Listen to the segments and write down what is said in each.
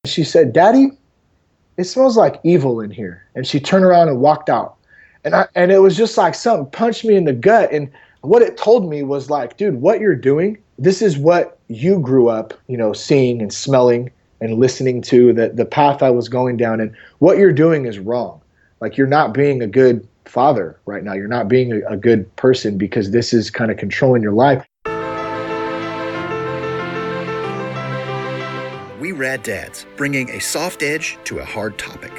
She said, "Daddy, it smells like evil in here." And she turned around and walked out. And it was just like something punched me in the gut. And what it told me was like, dude, what you're doing, this is what you grew up, seeing and smelling and listening to, the path I was going down. And what you're doing is wrong. Like, you're not being a good father right now. You're not being a good person, because this is kind of controlling your life. We Rad Dads, bringing a soft edge to a hard topic.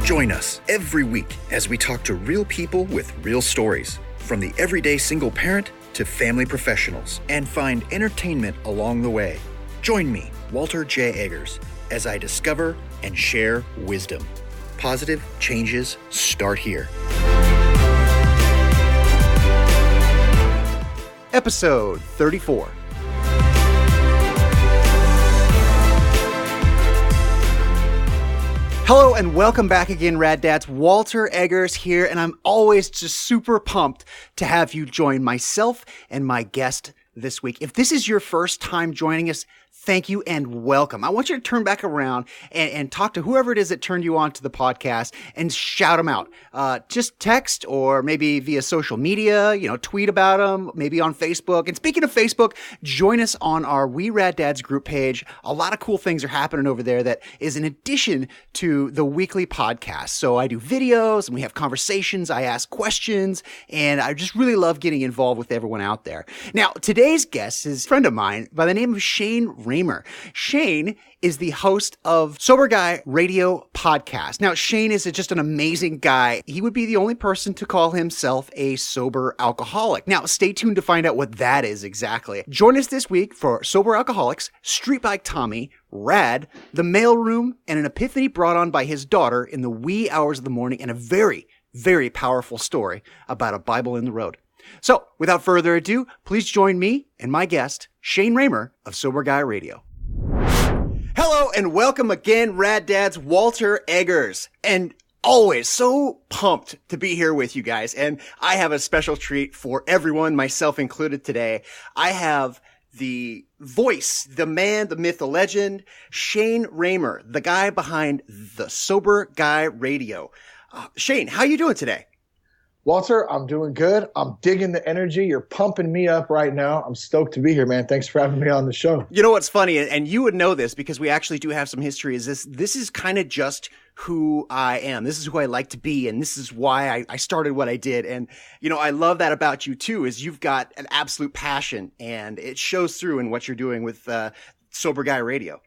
Join us every week as we talk to real people with real stories, from the everyday single parent to family professionals, and find entertainment along the way. Join me, Walter J. Eggers, as I discover and share wisdom. Positive changes start here. Episode 34. Hello and welcome back again, Rad Dads. Walter Eggers here, and I'm always just super pumped to have you join myself and my guest this week. If this is your first time joining us, thank you and welcome. I want you to turn back around and talk to whoever it is that turned you on to the podcast and shout them out. Just text or maybe via social media, tweet about them, maybe on Facebook. And speaking of Facebook, join us on our We Rad Dads group page. A lot of cool things are happening over there that is in addition to the weekly podcast. So I do videos and we have conversations. I ask questions, and I just really love getting involved with everyone out there. Now, today's guest is a friend of mine by the name of Shane Raymer. Shane is the host of Sober Guy Radio podcast. Now, Shane is just an amazing guy. He would be the only person to call himself a sober alcoholic. Now, stay tuned to find out what that is exactly. Join us this week for Sober Alcoholics, Street Bike Tommy, Rad, The Mailroom, and an epiphany brought on by his daughter in the wee hours of the morning, and a very, very powerful story about a Bible in the road. So, without further ado, please join me and my guest, Shane Raymer of Sober Guy Radio. Hello and welcome again, Rad Dads, Walter Eggers. And always so pumped to be here with you guys. And I have a special treat for everyone, myself included today. I have the voice, the man, the myth, the legend, Shane Raymer, the guy behind the Sober Guy Radio. Shane, how you doing today? Walter, I'm doing good. I'm digging the energy. You're pumping me up right now. I'm stoked to be here, man. Thanks for having me on the show. You know what's funny, and you would know this because we actually do have some history, is this is kind of just who I am. This is who I like to be, and this is why I started what I did. And, I love that about you too, is you've got an absolute passion, and it shows through in what you're doing with Sober Guy Radio.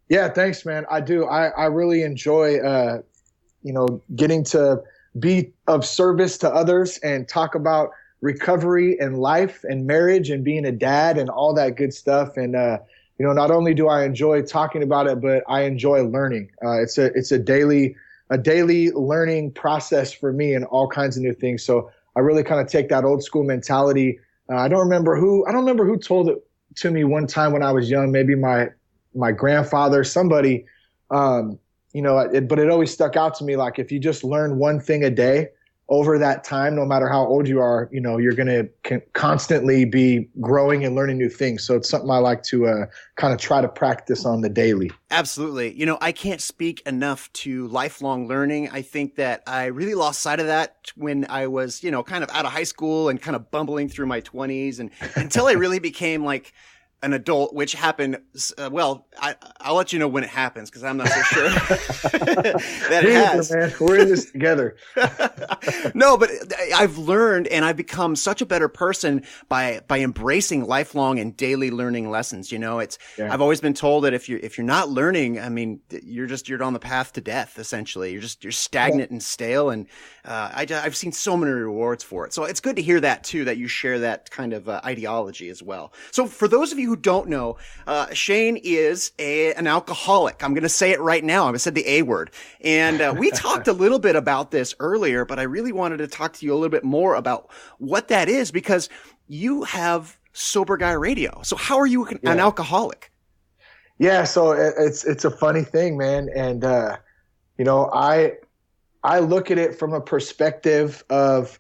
Yeah, thanks, man. I do. I really enjoy, getting to be of service to others and talk about recovery and life and marriage and being a dad and all that good stuff. And, not only do I enjoy talking about it, but I enjoy learning. It's a daily learning process for me and all kinds of new things. So I really kind of take that old school mentality. I don't remember who told it to me one time when I was young, maybe my grandfather, somebody, but it always stuck out to me. Like, if you just learn one thing a day over that time, no matter how old you are, you're going to constantly be growing and learning new things. So it's something I like to kind of try to practice on the daily. Absolutely. I can't speak enough to lifelong learning. I think that I really lost sight of that when I was, kind of out of high school and kind of bumbling through my 20s, and until I really became like an adult, which happened, I'll let you know when it happens, because I'm not so sure that it has. Man. We're in this together. No, but I've learned, and I've become such a better person by embracing lifelong and daily learning lessons. I've always been told that if you're not learning, I mean, you're on the path to death. Essentially, you're stagnant and stale. And I've seen so many rewards for it. So it's good to hear that too, that you share that kind of ideology as well. So for those of you who don't know, Shane is an alcoholic. I'm going to say it right now. I said the A word. And we talked a little bit about this earlier, but I really wanted to talk to you a little bit more about what that is, because you have Sober Guy Radio. So how are you an alcoholic? Yeah, so it's a funny thing, man. And, I look at it from a perspective of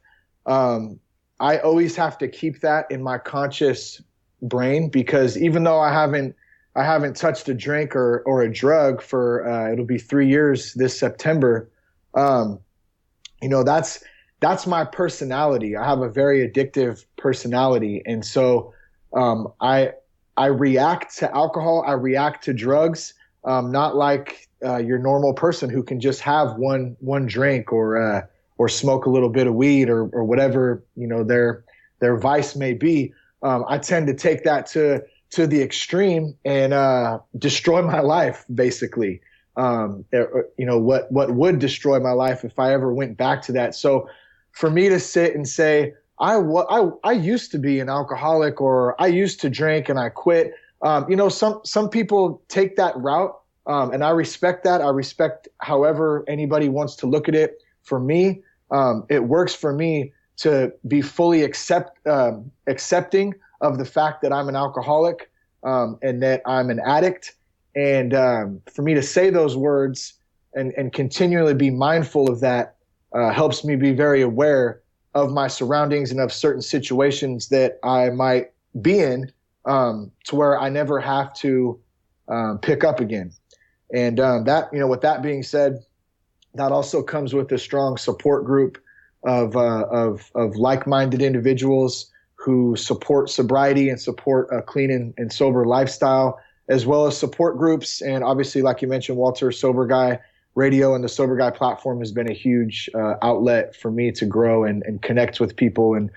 I always have to keep that in my conscious brain, because even though I haven't touched a drink or a drug for it'll be 3 years this September. That's my personality. I have a very addictive personality, and so I react to alcohol. I react to drugs, not like your normal person who can just have one drink or smoke a little bit of weed or whatever their vice may be. I tend to take that to the extreme and destroy my life, basically. What would destroy my life if I ever went back to that. So for me to sit and say, I used to be an alcoholic, or I used to drink and I quit. Some people take that route, and I respect that. I respect however anybody wants to look at it. For me, it works for me to be fully accepting of the fact that I'm an alcoholic, and that I'm an addict. And for me to say those words and continually be mindful of that helps me be very aware of my surroundings and of certain situations that I might be in, to where I never have to pick up again. And with that being said, that also comes with a strong support group of like-minded individuals who support sobriety and support a clean and sober lifestyle, as well as support groups. And obviously, like you mentioned, Walter, Sober Guy Radio and the Sober Guy platform has been a huge outlet for me to grow and connect with people and,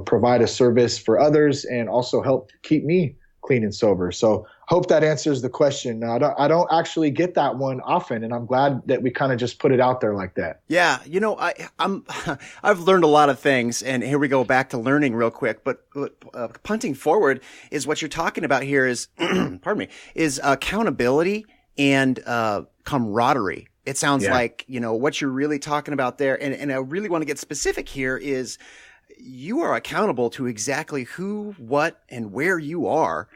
provide a service for others and also help keep me clean and sober. So hope that answers the question. I don't actually get that one often, and I'm glad that we kind of just put it out there like that. Yeah. I've learned a lot of things, and here we go back to learning real quick, but punting forward is what you're talking about here is, pardon me, is accountability and camaraderie. It sounds like, what you're really talking about there. And I really want to get specific here is you are accountable to exactly who, what, and where you are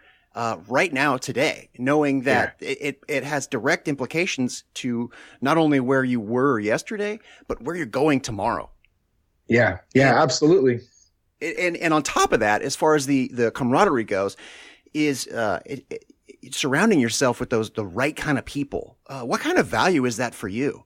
right now today, knowing that it has direct implications to not only where you were yesterday, but where you're going tomorrow. Yeah, absolutely. And on top of that, as far as the camaraderie goes, is surrounding yourself with the right kind of people. What kind of value is that for you?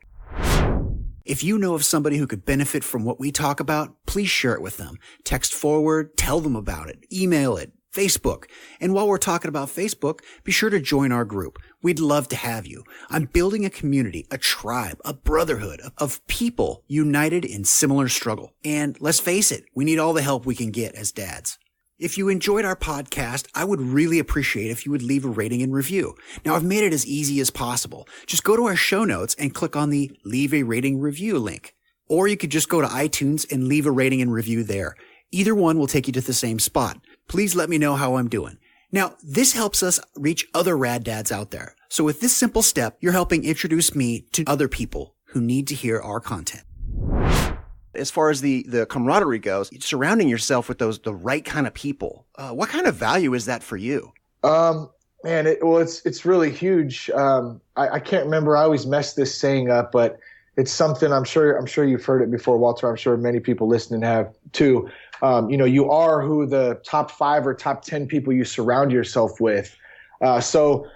If you know of somebody who could benefit from what we talk about, please share it with them. Text forward, tell them about it, email it, Facebook. And while we're talking about Facebook, be sure to join our group. We'd love to have you. I'm building a community, a tribe, a brotherhood of people united in similar struggle. And let's face it, we need all the help we can get as dads. If you enjoyed our podcast, I would really appreciate if you would leave a rating and review. Now, I've made it as easy as possible. Just go to our show notes and click on the Leave a Rating Review link. Or you could just go to iTunes and leave a rating and review there. Either one will take you to the same spot. Please let me know how I'm doing. Now, this helps us reach other rad dads out there. So with this simple step, you're helping introduce me to other people who need to hear our content. As far as the camaraderie goes, surrounding yourself with the right kind of people. What kind of value is that for you? It's really huge. I can't remember. I always mess this saying up, but it's something I'm sure you've heard it before, Walter. I'm sure many people listening have too. You are who the top 5 or top 10 people you surround yourself with. So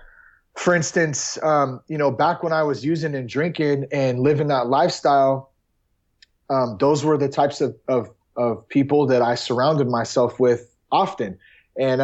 for instance, back when I was using and drinking and living that lifestyle, those were the types of people that I surrounded myself with often. And,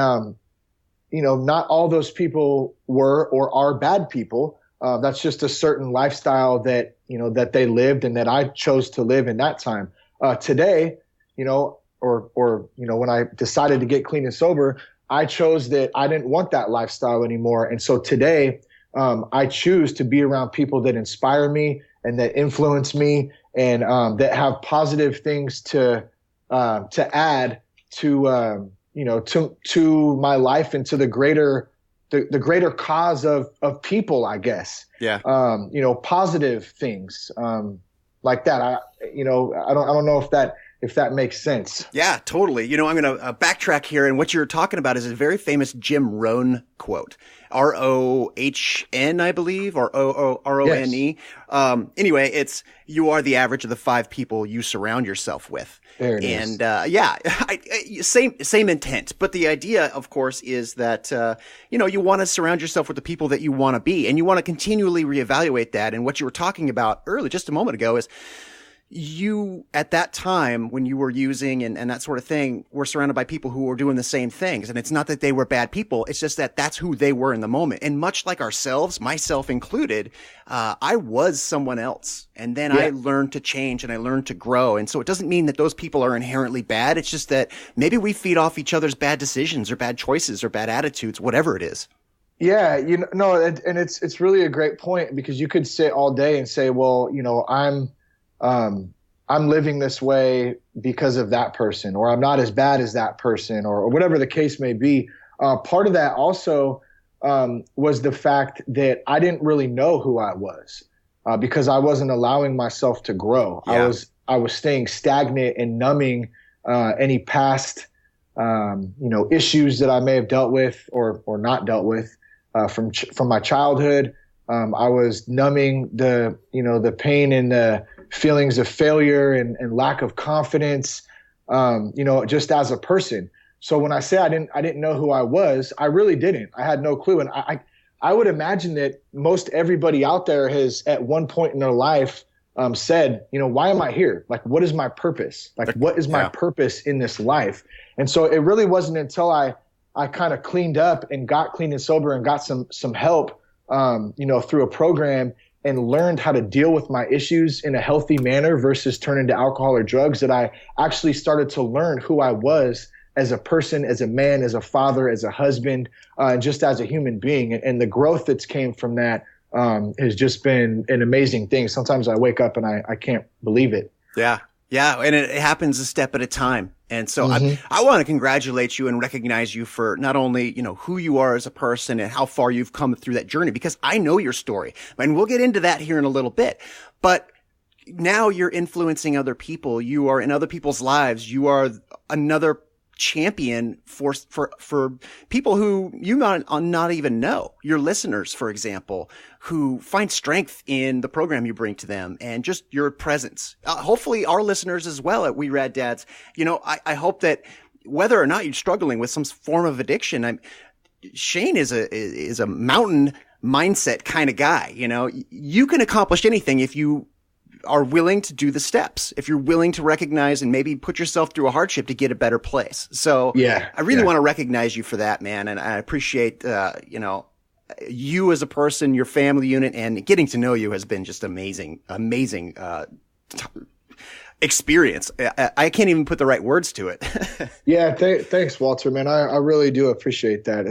not all those people were or are bad people. That's just a certain lifestyle that, that they lived and that I chose to live in that time. Today, when I decided to get clean and sober, I chose that I didn't want that lifestyle anymore. And so today, I choose to be around people that inspire me and that influence me and that have positive things to add to my life and to the greater cause of people, I guess. Yeah. Positive things like that. I don't know if that if that makes sense. Yeah, totally. I'm going to backtrack here. And what you're talking about is a very famous Jim Rohn quote, ROHN, I believe, or RONE. Yes. Anyway, it's, you are the average of the 5 people you surround yourself with. There it is. And same intent. But the idea, of course, is that, you want to surround yourself with the people that you want to be, and you want to continually reevaluate that. And what you were talking about earlier, just a moment ago, is you, at that time when you were using and that sort of thing, were surrounded by people who were doing the same things. And it's not that they were bad people. It's just that that's who they were in the moment. And much like ourselves, myself included, I was someone else. And then I learned to change and I learned to grow. And so it doesn't mean that those people are inherently bad. It's just that maybe we feed off each other's bad decisions or bad choices or bad attitudes, whatever it is. Yeah, and it's really a great point, because you could sit all day and say, well, I'm living this way because of that person, or I'm not as bad as that person, or whatever the case may be. Part of that also was the fact that I didn't really know who I was because I wasn't allowing myself to grow. Yeah. I was staying stagnant and numbing any past issues that I may have dealt with or not dealt with from my childhood. I was numbing the pain and the feelings of failure and lack of confidence, just as a person. So when I say I didn't know who I was, I really didn't. I had no clue. And I would imagine that most everybody out there has at one point in their life said, why am I here? Like, what is my purpose? Like, what is my purpose in this life? And so it really wasn't until I kind of cleaned up and got clean and sober and got some help, through a program, and learned how to deal with my issues in a healthy manner versus turn into alcohol or drugs, that I actually started to learn who I was as a person, as a man, as a father, as a husband, just as a human being. And the growth that's came from that has just been an amazing thing. Sometimes I wake up and I can't believe it. Yeah. Yeah. And it happens a step at a time. And so I want to congratulate you and recognize you for not only, who you are as a person and how far you've come through that journey, because I know your story. And we'll get into that here in a little bit. But now you're influencing other people. You are in other people's lives. You are another champion for people who you not even know, your listeners, for example, who find strength in the program you bring to them and just your presence. Hopefully our listeners as well at We Rad Dads. I hope that whether or not you're struggling with some form of addiction, Shane is a mountain mindset kind of guy. You can accomplish anything if you are willing to do the steps, if you're willing to recognize and maybe put yourself through a hardship to get a better place. So I really want to recognize you for that, man. And I appreciate, you as a person, your family unit, and getting to know you has been just amazing experience. I can't even put the right words to it. Yeah. Thanks, Walter, man. I really do appreciate that.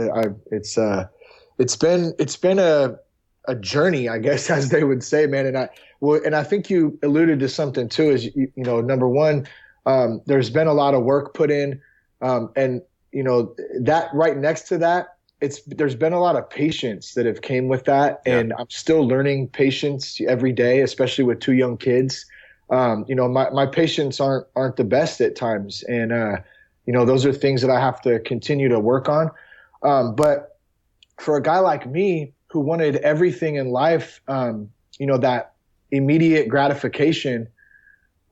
It's been a journey, I guess, as they would say, man. And I think you alluded to something too, is, number one, there's been a lot of work put in, and that right next to that, there's been a lot of patience that have came with that. Yeah. And I'm still learning patience every day, especially with 2 young kids. My patience aren't the best at times. And, those are things that I have to continue to work on. But for a guy like me who wanted everything in life, that immediate gratification,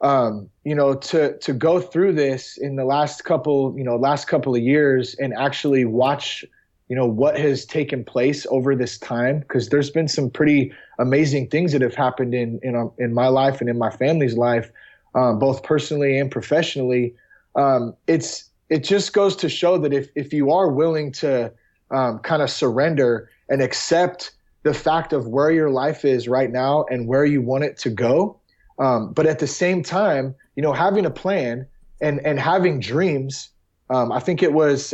to go through this in the last couple of years and actually watch, what has taken place over this time, because there's been some pretty amazing things that have happened in my life and in my family's life, both personally and professionally. It just goes to show that if you are willing to kind of surrender and accept the fact of where your life is right now and where you want it to go, but at the same time, having a plan and having dreams. I think it was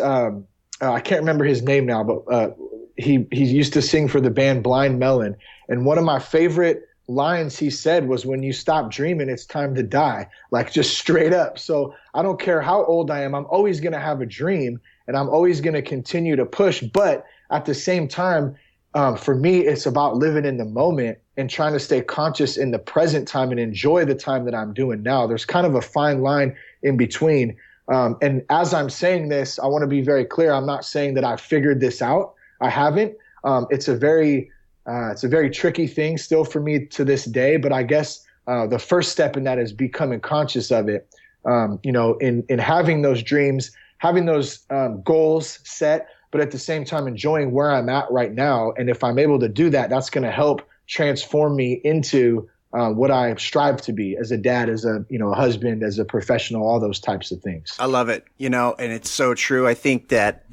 I can't remember his name now, but he used to sing for the band Blind Melon, and one of my favorite lines he said was, "When you stop dreaming, it's time to die," like just straight up. So I don't care how old I am, I'm always going to have a dream, and I'm always going to continue to push. But at the same time, for me, it's about living in the moment and trying to stay conscious in the present time and enjoy the time that I'm doing now. There's kind of a fine line in between. And as I'm saying this, I want to be very clear. I'm not saying that I've figured this out. I haven't. It's a very tricky thing still for me to this day. But I guess the first step in that is becoming conscious of it. In having those dreams, having those goals set, but at the same time enjoying where I'm at right now. And if I'm able to do that, that's going to help transform me into what I strive to be as a dad, as a husband, as a professional, all those types of things. I love it, and it's so true. I think that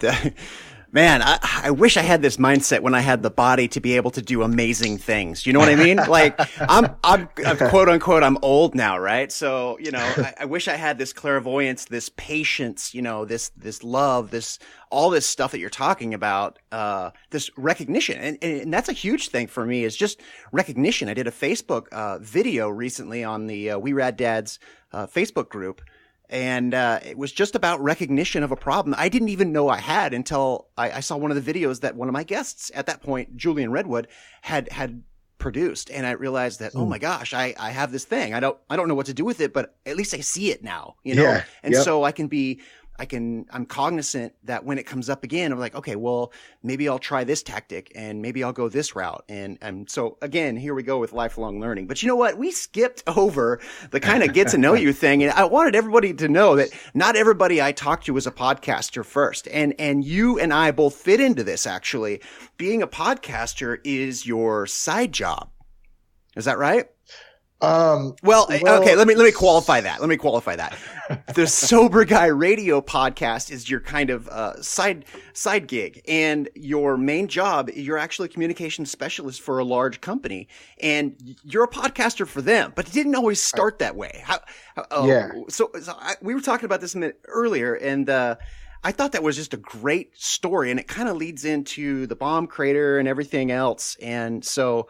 man, I wish I had this mindset when I had the body to be able to do amazing things. You know what I mean? Like I'm quote unquote, I'm old now, right? So, I wish I had this clairvoyance, this patience, this love, all this stuff that you're talking about, this recognition. And that's a huge thing for me, is just recognition. I did a Facebook video recently on the We Rad Dads Facebook group. And it was just about recognition of a problem I didn't even know I had until I saw one of the videos that one of my guests at that point, Julian Redwood, had produced. And I realized that, oh my gosh, I have this thing. I don't know what to do with it, but at least I see it now, Yeah, and so I'm cognizant that when it comes up again, I'm like, okay, well, maybe I'll try this tactic and maybe I'll go this route. And so again, here we go with lifelong learning. But you know what? We skipped over the kind of get to know you thing. And I wanted everybody to know that not everybody I talked to was a podcaster first. And you and I both fit into this, actually. Being a podcaster is your side job. Is that right? Well, okay, let me qualify that. The Sober Guy Radio podcast is your kind of side gig, and your main job, you're actually a communication specialist for a large company, and you're a podcaster for them. But it didn't always start that way. So we were talking about this a minute earlier, and I thought that was just a great story, and it kind of leads into the bomb crater and everything else. And so,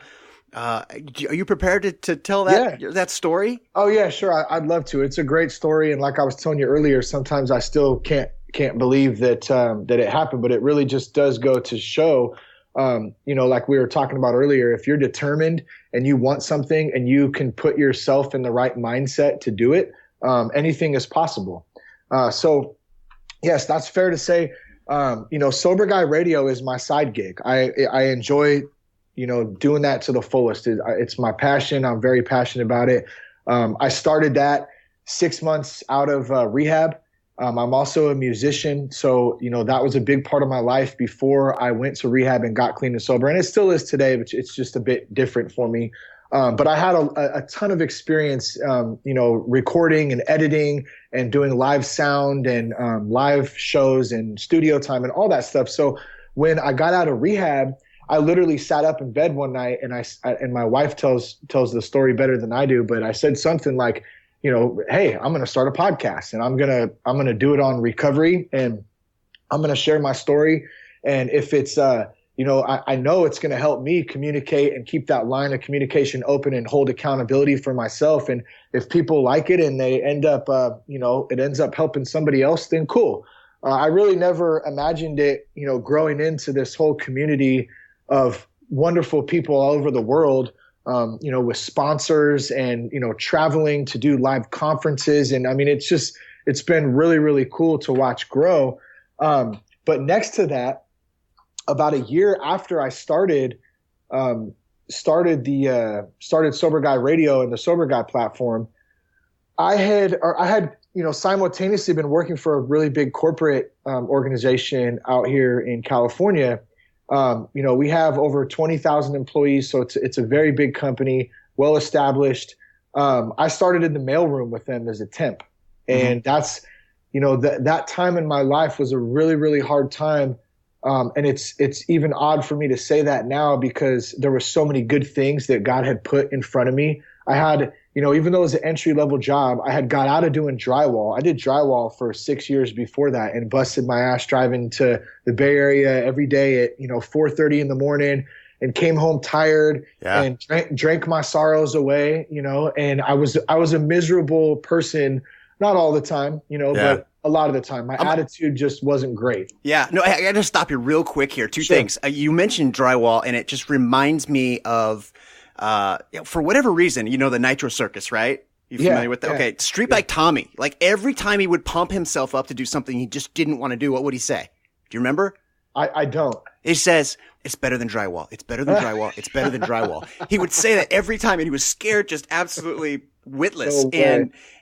are you prepared to tell that story? Oh yeah, sure. I'd love to. It's a great story. And like I was telling you earlier, sometimes I still can't believe that it happened, but it really just does go to show, like we were talking about earlier, if you're determined and you want something and you can put yourself in the right mindset to do it, anything is possible. So yes, that's fair to say. Sober Guy Radio is my side gig. I enjoy doing that to the fullest. It's my passion. I'm very passionate about it. I started that 6 months out of rehab. I'm also a musician. So, that was a big part of my life before I went to rehab and got clean and sober. And it still is today, but it's just a bit different for me. But I had a ton of experience, recording and editing and doing live sound and live shows and studio time and all that stuff. So when I got out of rehab, I literally sat up in bed one night and my wife tells the story better than I do, but I said something like, hey, I'm going to start a podcast and I'm going to do it on recovery and I'm going to share my story. And if it's, I know it's going to help me communicate and keep that line of communication open and hold accountability for myself. And if people like it and they end up, it ends up helping somebody else, then cool. I really never imagined it, growing into this whole community of wonderful people all over the world, with sponsors and, traveling to do live conferences. And I mean, it's been really, really cool to watch grow. But next to that, about a year after I started Sober Guy Radio and the Sober Guy platform, I had simultaneously been working for a really big corporate organization out here in California. We have over 20,000 employees, so it's a very big company, well established. I started in the mailroom with them as a temp, and that's, that time in my life was a really, really hard time. And it's even odd for me to say that now because there were so many good things that God had put in front of me. I had, even though it was an entry-level job, I had got out of doing drywall. I did drywall for 6 years before that and busted my ass driving to the Bay Area every day at, 4:30 in the morning and came home tired and drank my sorrows away, and I was a miserable person, not all the time, but a lot of the time. My attitude just wasn't great. Yeah. No, I got to stop you real quick here. Two things. You mentioned drywall, and it just reminds me of, for whatever reason, the Nitro Circus, right? You familiar with that? Yeah. Okay. Street Bike Tommy. Like every time he would pump himself up to do something he just didn't want to do, what would he say? Do you remember? I don't. He says, it's better than drywall. It's better than drywall. It's better than drywall. He would say that every time, and he was scared, just absolutely witless.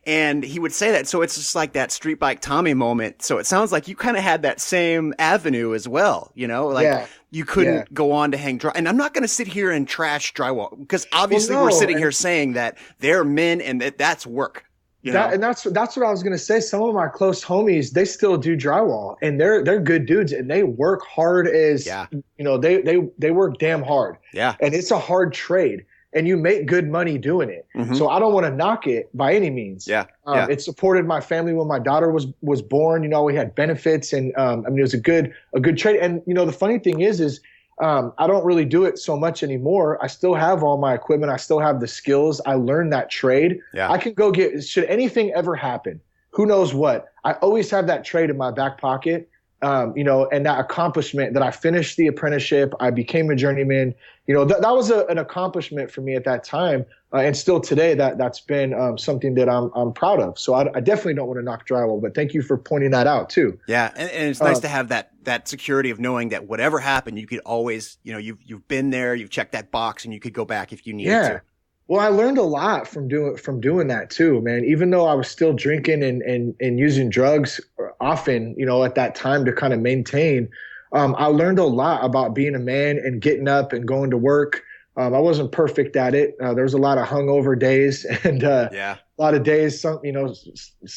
And he would say that. So it's just like that Street Bike Tommy moment. So it sounds like you kind of had that same avenue as well, you know, like you couldn't go on to hang dry. And I'm not going to sit here and trash drywall because obviously we're sitting here saying that they're men and that's work. And that's what I was gonna say. Some of my close homies, they still do drywall, and they're good dudes, and they work hard as you know. They work damn hard. Yeah, and it's a hard trade, and you make good money doing it. Mm-hmm. So I don't want to knock it by any means. It supported my family when my daughter was born. You know, we had benefits, and I mean, it was a good trade. And you know, the funny thing is. I don't really do it so much anymore. I still have all my equipment. I still have the skills. I learned that trade. Yeah. I can go should anything ever happen, who knows what, I always have that trade in my back pocket, you know, and that accomplishment that I finished the apprenticeship. I became a journeyman. You know, that was an accomplishment for me at that time. And still today, that's been something that I'm proud of. So I definitely don't want to knock drywall, but thank you for pointing that out too. Yeah, and it's nice to have that security of knowing that whatever happened, you could always, you know, you've been there, you've checked that box, and you could go back if you needed to. Well, I learned a lot from doing that too, man. Even though I was still drinking and using drugs often, you know, at that time to kind of maintain, I learned a lot about being a man and getting up and going to work. I wasn't perfect at it. There was a lot of hungover days and a lot of days, some, you know,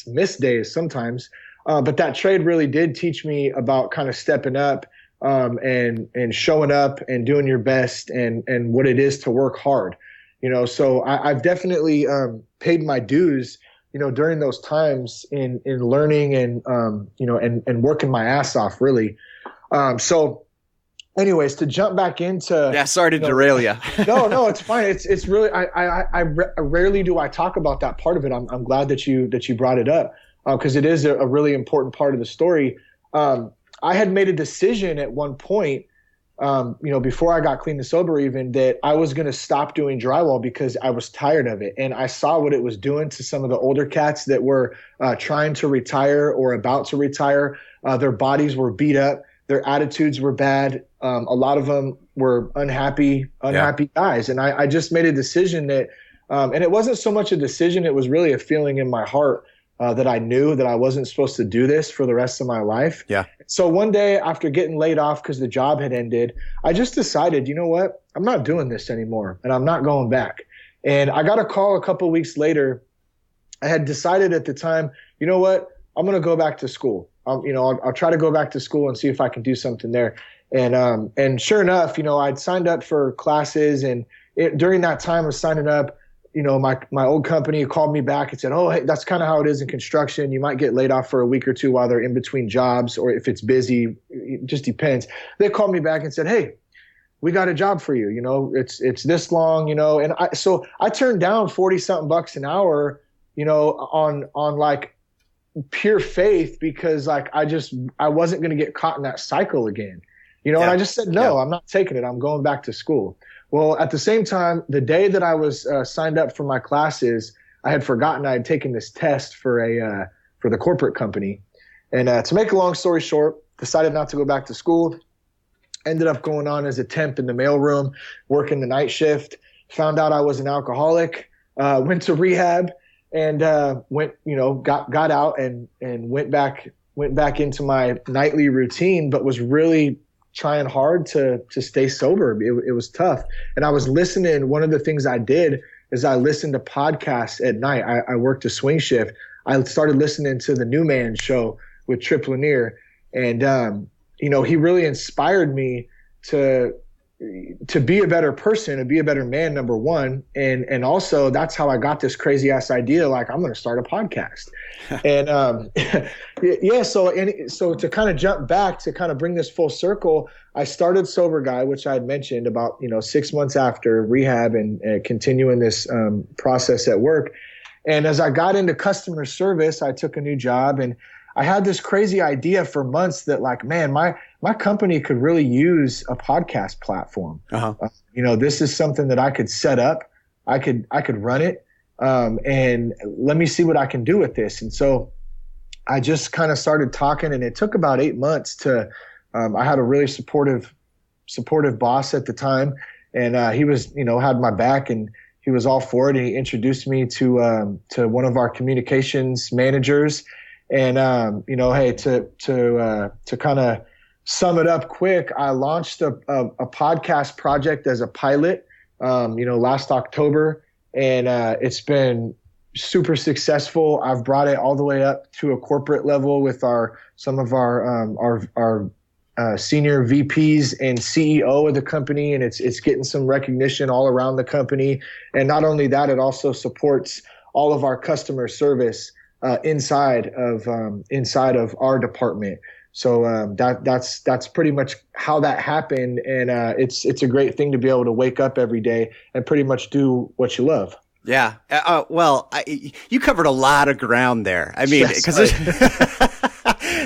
missed days sometimes. But that trade really did teach me about kind of stepping up and showing up and doing your best and what it is to work hard. You know, so I've definitely paid my dues, you know, during those times in learning and you know and working my ass off really. So. Anyways, to jump back into sorry to derail you. No, it's fine. It's really I rarely do I talk about that part of it. I'm glad that you brought it up because it is a really important part of the story. I had made a decision at one point, you know, before I got clean and sober, even that I was going to stop doing drywall because I was tired of it, and I saw what it was doing to some of the older cats that were trying to retire or about to retire. Their bodies were beat up. Their attitudes were bad. A lot of them were unhappy guys. And I just made a decision that, and it wasn't so much a decision, it was really a feeling in my heart that I knew that I wasn't supposed to do this for the rest of my life. Yeah. So one day after getting laid off because the job had ended, I just decided, you know what, I'm not doing this anymore and I'm not going back. And I got a call a couple of weeks later. I had decided at the time, you know what, I'm going to go back to school. You know, I'll try to go back to school and see if I can do something there. And sure enough, you know, I'd signed up for classes, and during that time of signing up, you know, my old company called me back and said, oh, hey, that's kind of how it is in construction. You might get laid off for a week or two while they're in between jobs, or if it's busy, it just depends. They called me back and said, hey, we got a job for you. You know, it's this long, you know, and so I turned down 40 something bucks an hour, you know, on like pure faith because like I wasn't going to get caught in that cycle again, you know. And I just said no, I'm not taking it. I'm going back to school. Well, at the same time, the day that I was signed up for my classes, I had forgotten I had taken this test for the corporate company. And to make a long story short, decided not to go back to school. Ended up going on as a temp in the mailroom, working the night shift. Found out I was an alcoholic. Went to rehab. And got out and went back into my nightly routine, but was really trying hard to stay sober. It was tough. And I was listening. One of the things I did is I listened to podcasts at night. I worked a swing shift. I started listening to the New Man show with Trip Lanier. And, you know, he really inspired me to be a better person, to be a better man, number one. And also that's how I got this crazy ass idea. Like, I'm going to start a podcast. And, So to kind of jump back, to kind of bring this full circle, I started Sober Guy, which I had mentioned about, 6 months after rehab and continuing this process at work. And as I got into customer service, I took a new job, and I had this crazy idea for months that, like, man, my company could really use a podcast platform. This is something that I could set up. I could run it. and let me see what I can do with this. And so I just kind of started talking, and it took about 8 months to, I had a really supportive boss at the time, and he was, had my back, and he was all for it. And he introduced me to one of our communications managers. And, hey, to kind of sum it up quick, I launched a podcast project as a pilot, last October, and it's been super successful. I've brought it all the way up to a corporate level with some of our senior VPs and CEO of the company, and it's getting some recognition all around the company. And not only that, it also supports all of our customer service inside of our department. So that's pretty much how that happened, and it's a great thing to be able to wake up every day and pretty much do what you love. Yeah. You covered a lot of ground there. I mean, because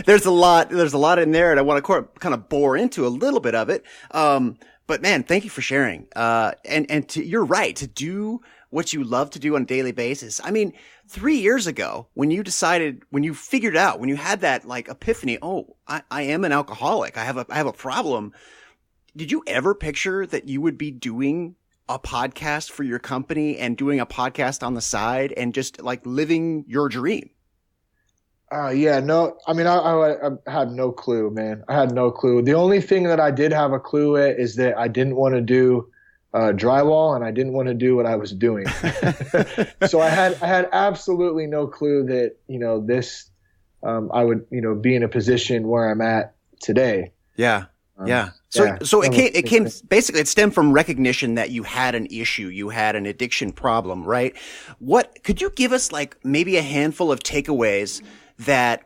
there's a lot in there, and I want to kind of bore into a little bit of it. But man, thank you for sharing. You're right, to do what you love to do on a daily basis. I mean, 3 years ago, when you figured out, when you had that like epiphany, oh, I am an alcoholic. I have a problem. Did you ever picture that you would be doing a podcast for your company and doing a podcast on the side and just like living your dream? No, I mean, I had no clue, man. I had no clue. The only thing that I did have a clue at is that I didn't want to do drywall, and I didn't want to do what I was doing. So I had absolutely no clue that, this, I would, be in a position where I'm at today. Yeah. So it came basically, it stemmed from recognition that you had an issue, you had an addiction problem, right? What could you give us, like maybe a handful of takeaways that,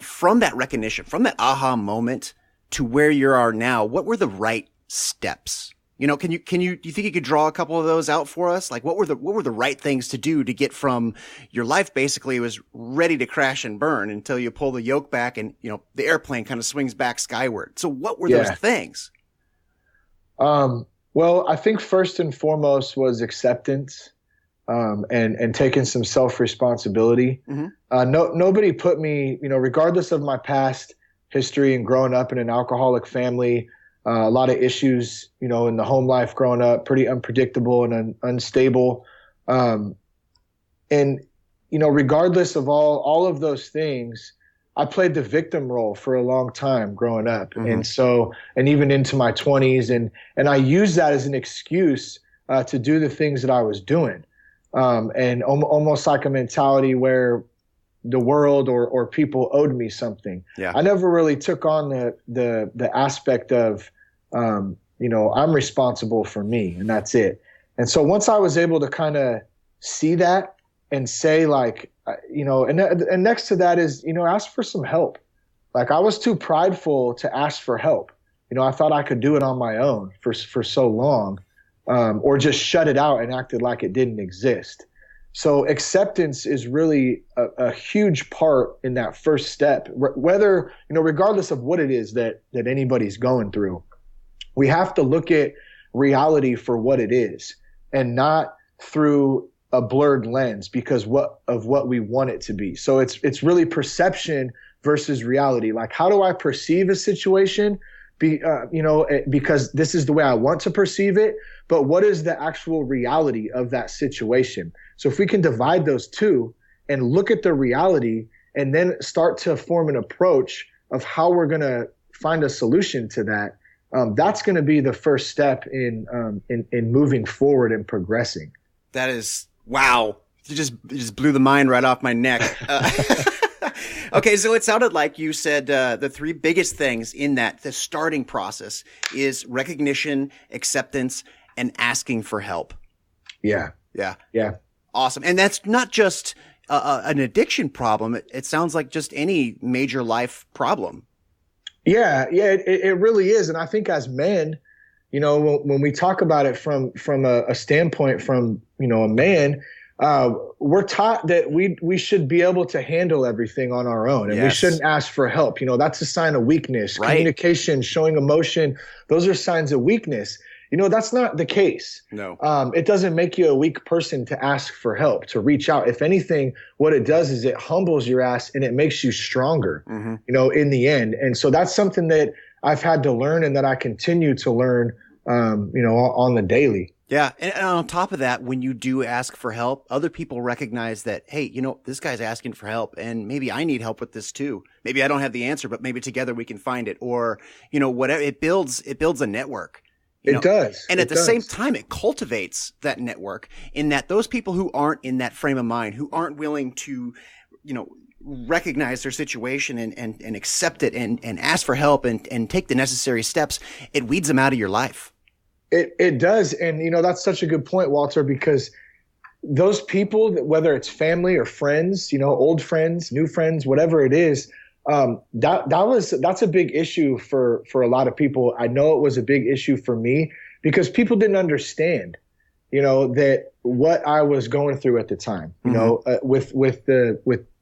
from that recognition, from that aha moment to where you are now? What were the right steps? Do you think you could draw a couple of those out for us? Like what were the right things to do to get from your life basically was ready to crash and burn until you pull the yoke back and, the airplane kind of swings back skyward. So what were those things? Well, I think first and foremost was acceptance, and taking some self-responsibility. Mm-hmm. Nobody put me, regardless of my past history and growing up in an alcoholic family, a lot of issues, in the home life growing up, pretty unpredictable and unstable. Regardless of all of those things, I played the victim role for a long time growing up. Mm-hmm. And even into my 20s, and I used that as an excuse to do the things that I was doing. And almost like a mentality where the world or people owed me something. Yeah. I never really took on the aspect of, I'm responsible for me, and that's it. And so once I was able to kind of see that and say like, and next to that is, ask for some help. Like I was too prideful to ask for help. I thought I could do it on my own for so long, or just shut it out and acted like it didn't exist. So acceptance is really a huge part in that first step, whether, regardless of what it is that anybody's going through. We have to look at reality for what it is and not through a blurred lens because of what we want it to be. So it's really perception versus reality. Like, how do I perceive a situation? Because this is the way I want to perceive it, but what is the actual reality of that situation? So if we can divide those two and look at the reality and then start to form an approach of how we're going to find a solution to that, that's going to be the first step in moving forward and progressing. That is, wow. You just blew the mind right off my neck. Okay, so it sounded like you said the three biggest things in the starting process is recognition, acceptance, and asking for help. Yeah. Awesome. And that's not just an addiction problem. It sounds like just any major life problem. Yeah, it really is. And I think as men, when we talk about it from a standpoint from, a man, we're taught that we should be able to handle everything on our own, and we shouldn't ask for help. That's a sign of weakness. Right. Communication, showing emotion, those are signs of weakness. That's not the case. No. It doesn't make you a weak person to ask for help, to reach out. If anything, what it does is it humbles your ass and it makes you stronger, in the end. And so that's something that I've had to learn and that I continue to learn, on the daily. Yeah. And on top of that, when you do ask for help, other people recognize that, hey, this guy's asking for help and maybe I need help with this too. Maybe I don't have the answer, but maybe together we can find it, or, whatever. It builds a network. It does. And at the same time, it cultivates that network in that those people who aren't in that frame of mind, who aren't willing to, recognize their situation and accept it and ask for help and take the necessary steps, it weeds them out of your life. It does. And, that's such a good point, Walter, because those people, whether it's family or friends, old friends, new friends, whatever it is, that's a big issue for a lot of people. I know it was a big issue for me because people didn't understand, that what I was going through at the time, with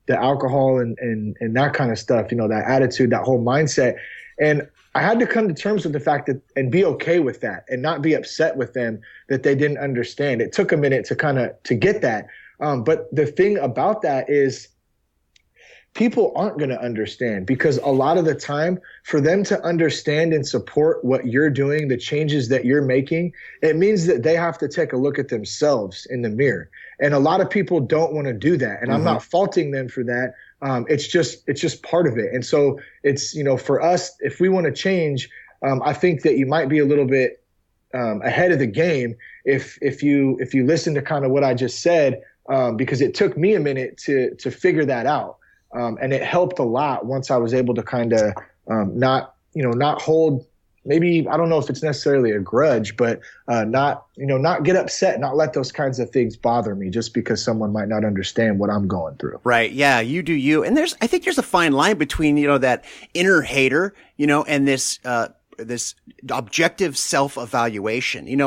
the alcohol and that kind of stuff, that attitude, that whole mindset. And I had to come to terms with the fact that and be okay with that and not be upset with them that they didn't understand. It took a minute to get that. But the thing about that is people aren't going to understand, because a lot of the time for them to understand and support what you're doing, the changes that you're making, it means that they have to take a look at themselves in the mirror. And a lot of people don't want to do that. And I'm not faulting them for that. It's just part of it. And so it's, for us, if we want to change, I think that you might be a little bit ahead of the game if you listen to kind of what I just said, because it took me a minute to figure that out. And it helped a lot once I was able to kind of not hold, maybe, I don't know if it's necessarily a grudge, but not get upset, not let those kinds of things bother me just because someone might not understand what I'm going through. Right. Yeah. You do you. And I think there's a fine line between, that inner hater, and this objective self-evaluation.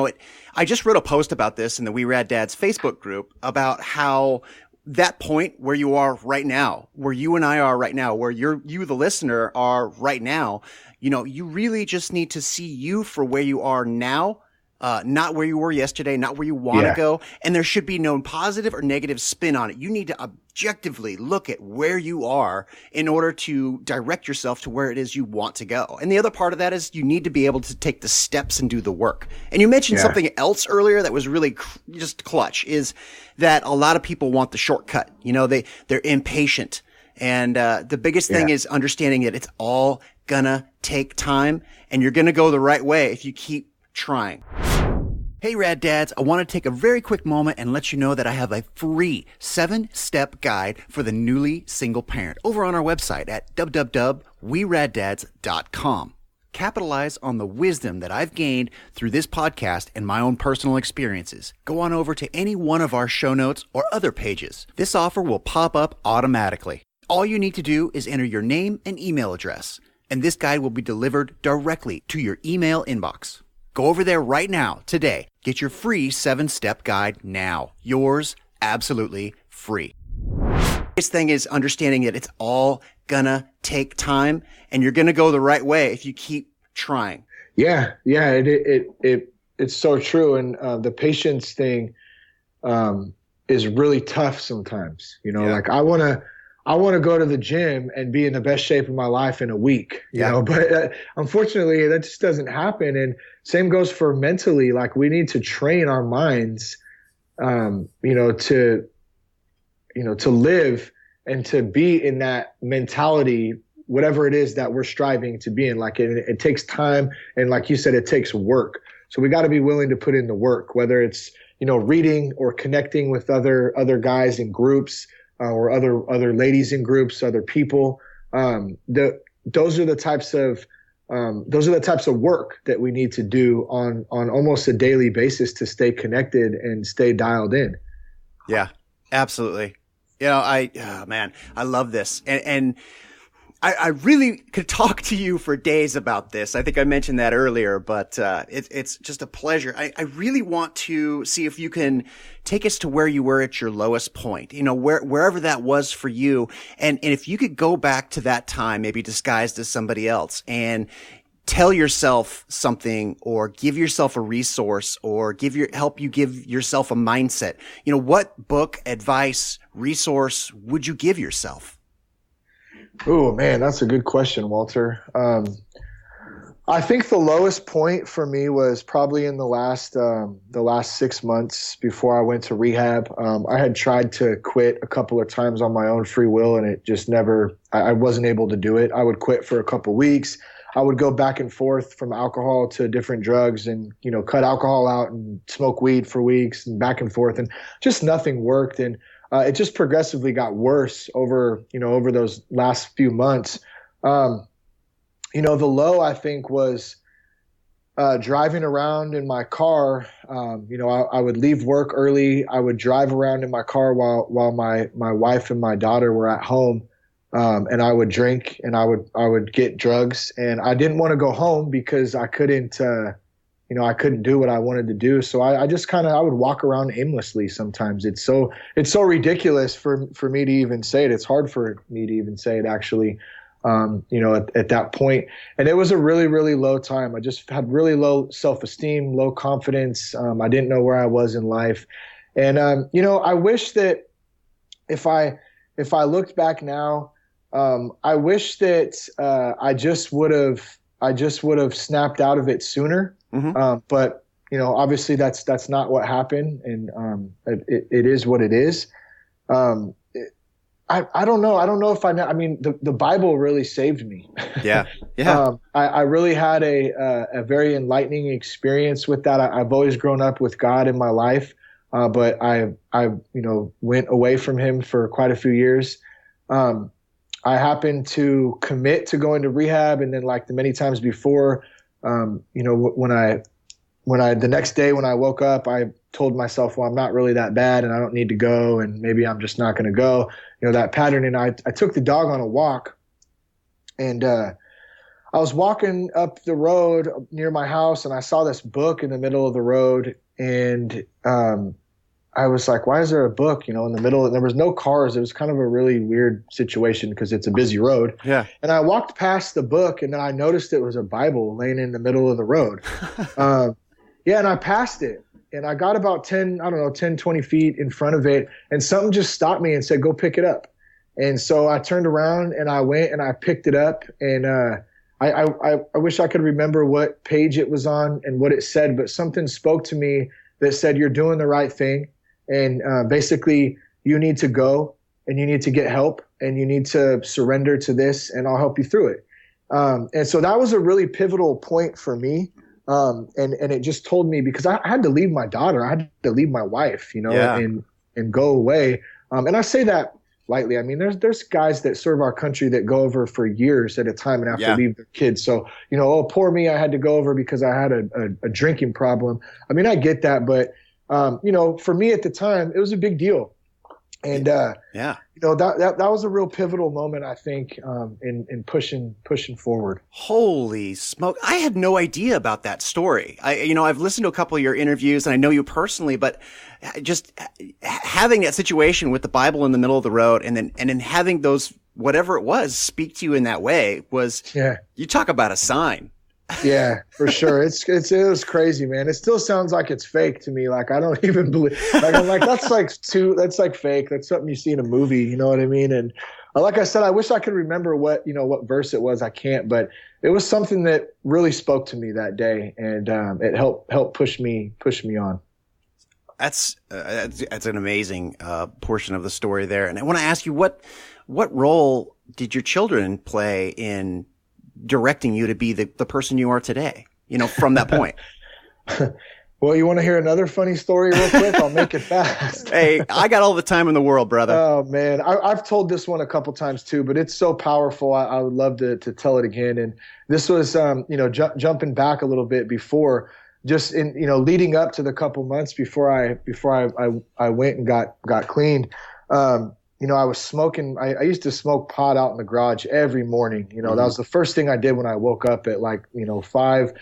I just wrote a post about this in the We Rad Dads Facebook group about how that point where you are right now, where you and I are right now, where you, the listener, are right now, you really just need to see you for where you are now, not where you were yesterday, not where you want to go. And there should be no positive or negative spin on it. You need to objectively look at where you are in order to direct yourself to where it is you want to go. And the other part of that is you need to be able to take the steps and do the work. And you mentioned something else earlier that was really just clutch, is that a lot of people want the shortcut. They're impatient. And the biggest thing is understanding that it's all gonna take time and you're gonna go the right way if you keep trying. Hey, Rad Dads, I want to take a very quick moment and let you know that I have a free 7-step guide for the newly single parent over on our website at www.weraddads.com. Capitalize on the wisdom that I've gained through this podcast and my own personal experiences. Go on over to any one of our show notes or other pages. This offer will pop up automatically. All you need to do is enter your name and email address, and this guide will be delivered directly to your email inbox. Go over there right now, today. Get your free 7-step guide now. Yours, absolutely free. This thing is understanding that it's all gonna take time and you're gonna go the right way if you keep trying. Yeah, it's so true. And the patience thing is really tough sometimes. Like I want to go to the gym and be in the best shape of my life in a week, but unfortunately that just doesn't happen. And same goes for mentally. Like we need to train our minds, to live and to be in that mentality, whatever it is that we're striving to be in. Like it takes time. And like you said, it takes work. So we got to be willing to put in the work, whether it's, reading or connecting with other guys in groups, or other ladies in groups, other people. Those are the types of work that we need to do on almost a daily basis to stay connected and stay dialed in. Yeah, absolutely. I love this. And I really could talk to you for days about this. I think I mentioned that earlier, but it's just a pleasure. I really want to see if you can take us to where you were at your lowest point, wherever that was for you. And if you could go back to that time, maybe disguised as somebody else, and tell yourself something or give yourself a resource or help you give yourself a mindset, what book, advice, resource would you give yourself? Oh man, that's a good question, Walter. I think the lowest point for me was probably in the last 6 months before I went to rehab. I had tried to quit a couple of times on my own free will, and it just I wasn't able to do it. I would quit for a couple weeks. I would go back and forth from alcohol to different drugs and, cut alcohol out and smoke weed for weeks and back and forth, and just nothing worked. And it just progressively got worse over those last few months. The low, I think, was driving around in my car. I would leave work early. I would drive around in my car while my wife and my daughter were at home. And I would drink and I would get drugs, and I didn't want to go home because I couldn't do what I wanted to do. So I just I would walk around aimlessly sometimes. It's so ridiculous for me to even say it. It's hard for me to even say it actually, at that point. And it was a really, really low time. I just had really low self-esteem, low confidence. I didn't know where I was in life. And, I wish that if I looked back now, I wish that I just would have snapped out of it sooner. Mm-hmm. But obviously that's not what happened, and it is what it is. I don't know. I don't know if I mean, the Bible really saved me. Yeah. Yeah. I really had a very enlightening experience with that. I've always grown up with God in my life, but I went away from him for quite a few years. I happened to commit to going to rehab, and then like the many times before, when I the next day when I woke up, I told myself, well, I'm not really that bad and I don't need to go, and maybe I'm just not going to go, that pattern. And I took the dog on a walk, and I was walking up the road near my house, and I saw this book in the middle of the road, and I was like, why is there a book, in the middle? And there was no cars. It was kind of a really weird situation because it's a busy road. Yeah. And I walked past the book, and then I noticed it was a Bible laying in the middle of the road. And I passed it, and I got about 10, 20 feet in front of it, and something just stopped me and said, go pick it up. And so I turned around and I went and I picked it up, and I wish I could remember what page it was on and what it said, but something spoke to me that said, you're doing the right thing. And basically, you need to go and you need to get help and you need to surrender to this, and I'll help you through it. And so that was a really pivotal point for me. And it just told me, because I had to leave my daughter, I had to leave my wife, and go away. And I say that lightly. I mean, there's guys that serve our country that go over for years at a time and have to leave their kids. So, oh, poor me, I had to go over because I had a drinking problem. I mean, I get that, but for me at the time, it was a big deal. And, that was a real pivotal moment, I think, in pushing forward. Holy smoke. I had no idea about that story. I've listened to a couple of your interviews and I know you personally, but just having that situation with the Bible in the middle of the road and then having those, whatever it was, speak to you in that way was, you talk about a sign. Yeah, for sure. It was crazy, man. It still sounds like it's fake to me. Like, I don't even believe, I'm like, that's like fake. That's something you see in a movie. You know what I mean? And like I said, I wish I could remember what verse it was. I can't, but it was something that really spoke to me that day. And, it helped push me on. That's an amazing, portion of the story there. And I want to ask you, what role did your children play in directing you to be the person you are today, from that point? Well, you want to hear another funny story real quick? I'll make it fast. Hey, I got all the time in the world, brother. Oh, man. I've told this one a couple times too, but it's so powerful. I would love to tell it again. And this was, jumping back a little bit before, just in, leading up to the couple months before I went and got cleaned. I was smoking. I used to smoke pot out in the garage every morning. That was the first thing I did when I woke up at 5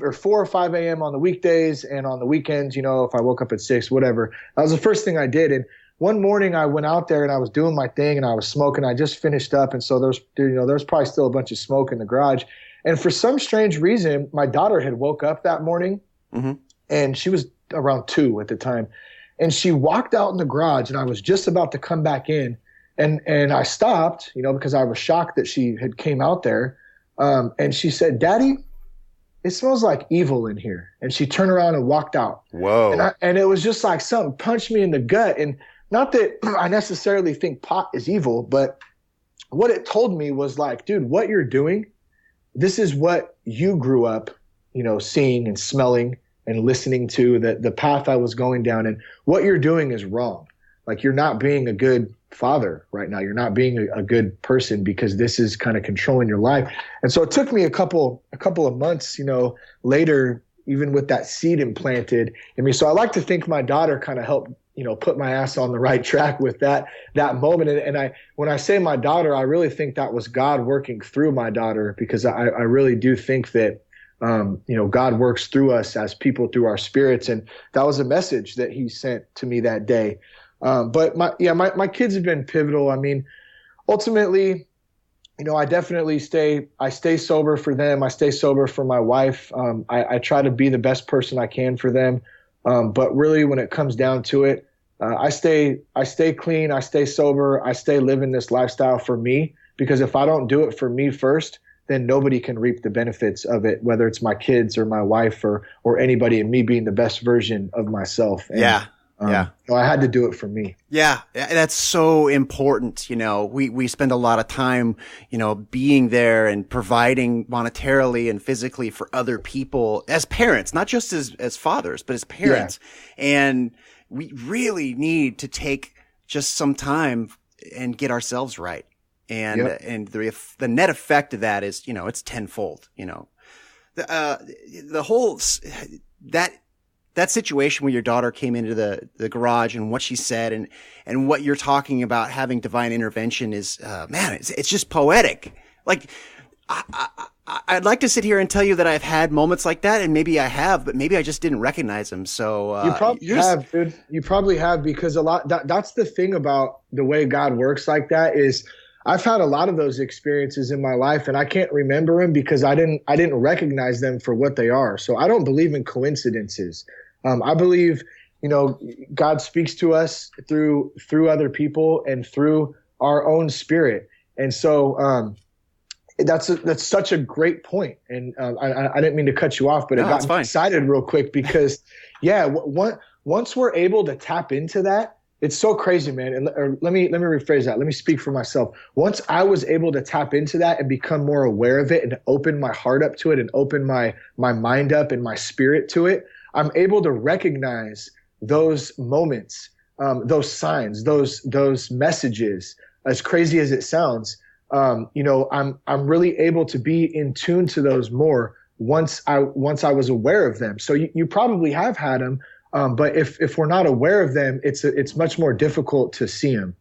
or 4 or 5 a.m. on the weekdays, and on the weekends, if I woke up at 6, whatever. That was the first thing I did. And one morning I went out there and I was doing my thing and I was smoking. I just finished up. And so there's probably still a bunch of smoke in the garage. And for some strange reason, my daughter had woke up that morning and she was around 2 at the time. And she walked out in the garage and I was just about to come back in. And I stopped, because I was shocked that she had came out there. And she said, "Daddy, it smells like evil in here." And she turned around and walked out. Whoa. And it was just like something punched me in the gut. And not that I necessarily think pot is evil, but what it told me was like, dude, what you're doing, this is what you grew up, seeing and smelling and listening to, the path I was going down. And what you're doing is wrong. Like, you're not being a good father right now. You're not being a good person because this is kind of controlling your life. And so it took me a couple of months, later, even with that seed implanted in me. So I like to think my daughter kind of helped, put my ass on the right track with that moment. And when I say my daughter, I really think that was God working through my daughter, because I really do think that, God works through us as people, through our spirits. And that was a message that he sent to me that day. But my kids have been pivotal. I mean, ultimately, I definitely stay sober for them. I stay sober for my wife. I try to be the best person I can for them. But really, when it comes down to it, I stay clean. I stay sober. I stay living this lifestyle for me, because if I don't do it for me first, then nobody can reap the benefits of it, whether it's my kids or my wife or anybody, and me being the best version of myself. And, I had to do it for me. Yeah, that's so important. We spend a lot of time, being there and providing monetarily and physically for other people as parents, not just as fathers, but as parents. Yeah. And we really need to take just some time and get ourselves right. And, and the net effect of that is, it's tenfold, the whole, that situation where your daughter came into the garage and what she said and what you're talking about having divine intervention is, it's just poetic. Like, I'd like to sit here and tell you that I've had moments like that, and maybe I have, but maybe I just didn't recognize them. So you probably have, dude. You probably have, because that's the thing about the way God works like that is, I've had a lot of those experiences in my life, and I can't remember them because I didn't recognize them for what they are. So I don't believe in coincidences. I believe, God speaks to us through other people and through our own spirit. And so that's such a great point. And I didn't mean to cut you off, but it got me excited real quick because, once we're able to tap into that, it's so crazy, man. And let me rephrase that. Let me speak for myself. Once I was able to tap into that and become more aware of it and open my heart up to it and open my mind up and my spirit to it, I'm able to recognize those moments, those signs, those messages. As crazy as it sounds, I'm really able to be in tune to those more once I was aware of them. So you probably have had them. But if we're not aware of them, it's much more difficult to see them.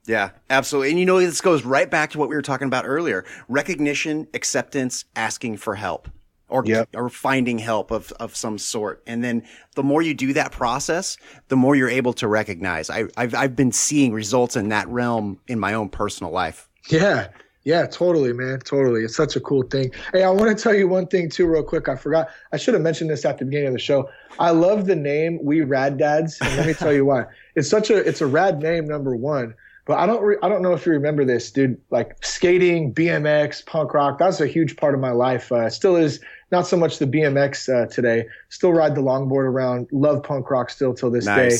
Yeah, absolutely. And this goes right back to what we were talking about earlier: recognition, acceptance, asking for help, or finding help of some sort. And then the more you do that process, the more you're able to recognize. I've been seeing results in that realm in my own personal life. Yeah, totally, man. Totally. It's such a cool thing. Hey, I want to tell you one thing too, real quick. I forgot. I should have mentioned this at the beginning of the show. I love the name We Rad Dads. And let me tell you why. It's a rad name, number one. But I don't know if you remember this, dude. Like skating, BMX, punk rock. That's a huge part of my life. Still is. Not so much the BMX today. Still ride the longboard around. Love punk rock still till this day.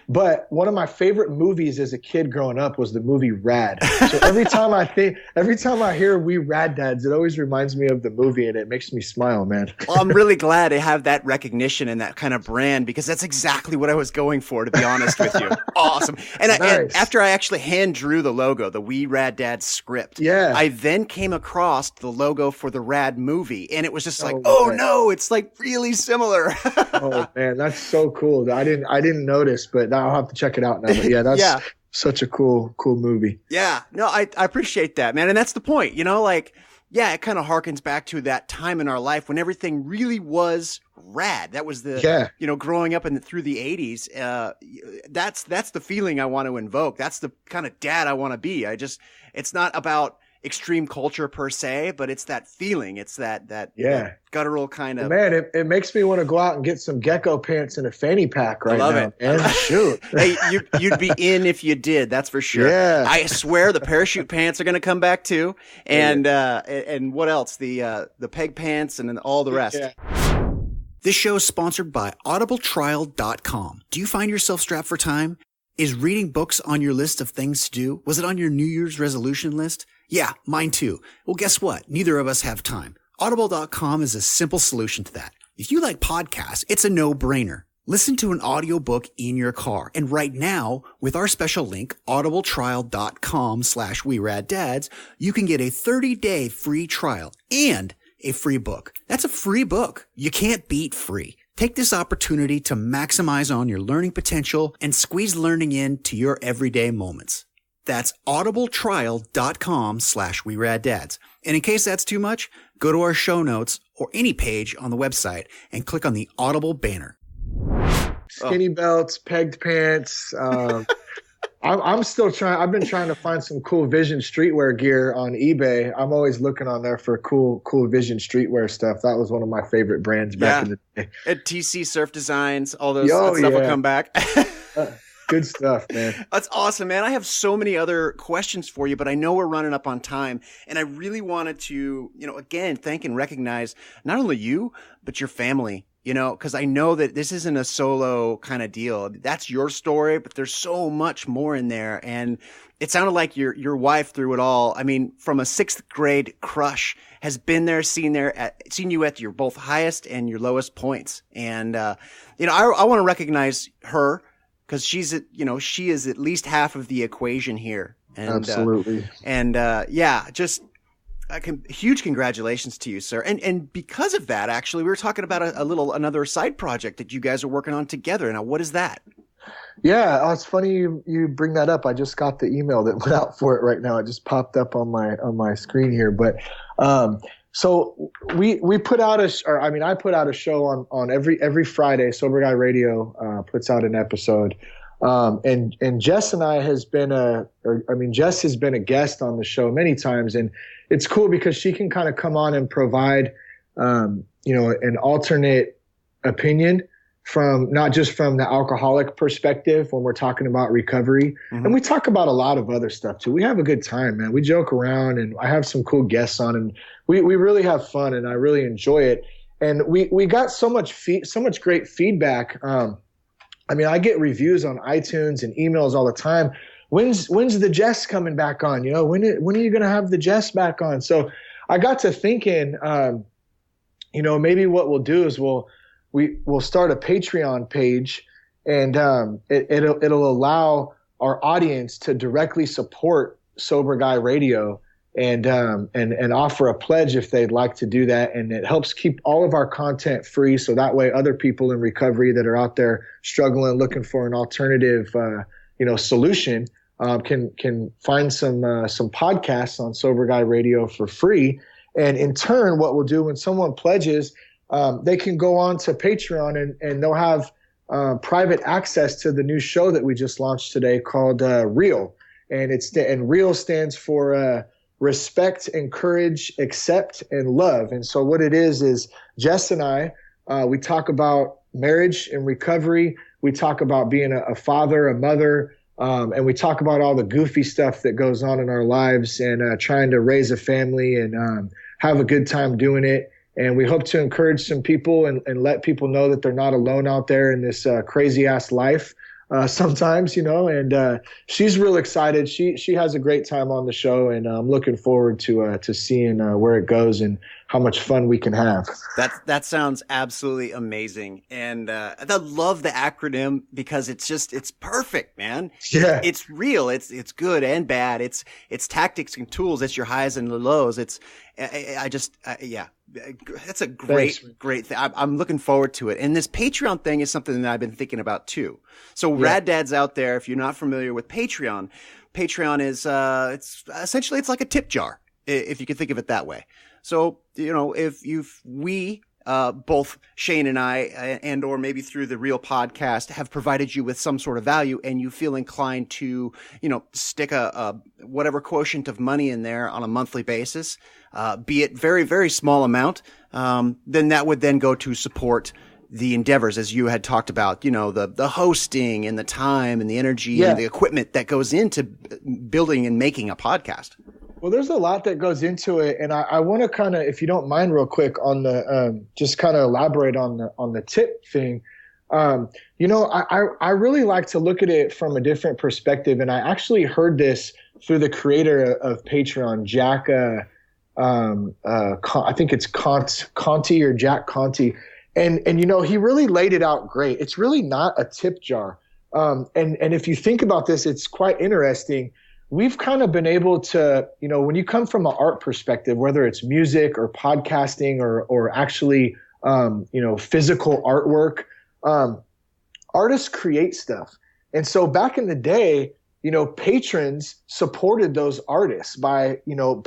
But one of my favorite movies as a kid growing up was the movie Rad. So every time I hear We Rad Dads, it always reminds me of the movie, and it makes me smile, man. Well, I'm really glad to have that recognition and that kind of brand, because that's exactly what I was going for, to be honest with you. Awesome. And, nice. And after I actually hand drew the logo, the We Rad Dads script, I then came across the logo for the Rad movie, and it was just like, no, it's like really similar. Oh man, that's so cool. I didn't notice, but I'll have to check it out now. But yeah, that's such a cool movie. Yeah, no, I appreciate that, man. And that's the point, like yeah, it kind of harkens back to that time in our life when everything really was rad. That was the, growing up through the 80s. That's the feeling I want to invoke. That's the kind of dad I want to be. It's not about extreme culture per se, but it's that feeling. It's that guttural kind of. Man, it makes me want to go out and get some gecko pants and a fanny pack right now. I love it. And shoot. Hey, you'd be in if you did. That's for sure. Yeah. I swear the parachute pants are going to come back too. And what else? The peg pants and then all the rest. Yeah. This show is sponsored by audibletrial.com. Do you find yourself strapped for time? Is reading books on your list of things to do? Was it on your New Year's resolution list? Yeah, mine too. Well, guess what? Neither of us have time. Audible.com is a simple solution to that. If you like podcasts, it's a no-brainer. Listen to an audiobook in your car. And right now, with our special link, audibletrial.com/weraddads, you can get a 30-day free trial and a free book. That's a free book. You can't beat free. Take this opportunity to maximize on your learning potential and squeeze learning into your everyday moments. That's audibletrial.com/weraddads. And in case that's too much, go to our show notes or any page on the website and click on the Audible banner. Skinny belts, pegged pants. I'm still trying. I've been trying to find some cool Vision streetwear gear on eBay. I'm always looking on there for cool Vision streetwear stuff. That was one of my favorite brands back in the day. At TC Surf Designs, all those that stuff will come back. Good stuff, man. That's awesome, man. I have so many other questions for you, but I know we're running up on time. And I really wanted to, again, thank and recognize not only you, but your family, because I know that this isn't a solo kind of deal. That's your story, but there's so much more in there. And it sounded like your wife through it all. I mean, from a 6th grade crush has been there, seen you at your both highest and your lowest points. And, I want to recognize her, because she is at least half of the equation here. And, absolutely. Huge congratulations to you, sir. And because of that, actually, we were talking about another side project that you guys are working on together. Now, what is that? Yeah, it's funny you bring that up. I just got the email that went out for it right now. It just popped up on my screen here. But so we put out I put out a show on every Friday. Sober Guy Radio puts out an episode. And Jess and I Jess has been a guest on the show many times, and it's cool because she can kind of come on and provide, an alternate opinion from not just from the alcoholic perspective when we're talking about recovery. Mm-hmm. And we talk about a lot of other stuff too. We have a good time, man. We joke around, and I have some cool guests on, and we really have fun, and I really enjoy it. And we got so much great feedback. I get reviews on iTunes and emails all the time. When's the Jess coming back on? When are you going to have the Jess back on? So I got to thinking, maybe what we'll do is we'll start a Patreon page, and it'll allow our audience to directly support Sober Guy Radio and offer a pledge if they'd like to do that. And it helps keep all of our content free, so that way other people in recovery that are out there struggling, looking for an alternative solution can find some podcasts on Sober Guy Radio for free. And in turn, what we'll do when someone pledges, they can go on to Patreon and they'll have private access to the new show that we just launched today called Real. And Real stands for respect, encourage, accept, and love. And so what it is Jess and I, we talk about marriage and recovery. We talk about being a father, a mother, and we talk about all the goofy stuff that goes on in our lives and trying to raise a family and have a good time doing it. And we hope to encourage some people and let people know that they're not alone out there in this crazy ass life. Sometimes, and she's real excited. She has a great time on the show, and I'm looking forward to seeing where it goes and how much fun we can have. That sounds absolutely amazing, and I love the acronym because it's perfect, man. Yeah, it's real. It's good and bad. It's tactics and tools. It's your highs and the lows. That's a great thing. I'm looking forward to it. And this Patreon thing is something that I've been thinking about too. So Rad Dads out there, if you're not familiar with Patreon is it's essentially like a tip jar. if you can think of it that way. So, if we both Shane and I, and or maybe through the Real podcast, have provided you with some sort of value, and you feel inclined to, stick a whatever quotient of money in there on a monthly basis, be it very, very small amount, then that would then go to support the endeavors, as you had talked about, the hosting and the time and the energy and the equipment that goes into building and making a podcast. Well, there's a lot that goes into it, and I want to kind of, if you don't mind, real quick on the just kind of elaborate on the tip thing. I really like to look at it from a different perspective, and I actually heard this through the creator of Patreon, Jack. I think it's Conti or Jack Conti, and he really laid it out great. It's really not a tip jar, and if you think about this, it's quite interesting. We've kind of been able to, when you come from an art perspective, whether it's music or podcasting or actually, physical artwork, artists create stuff. And so back in the day, patrons supported those artists by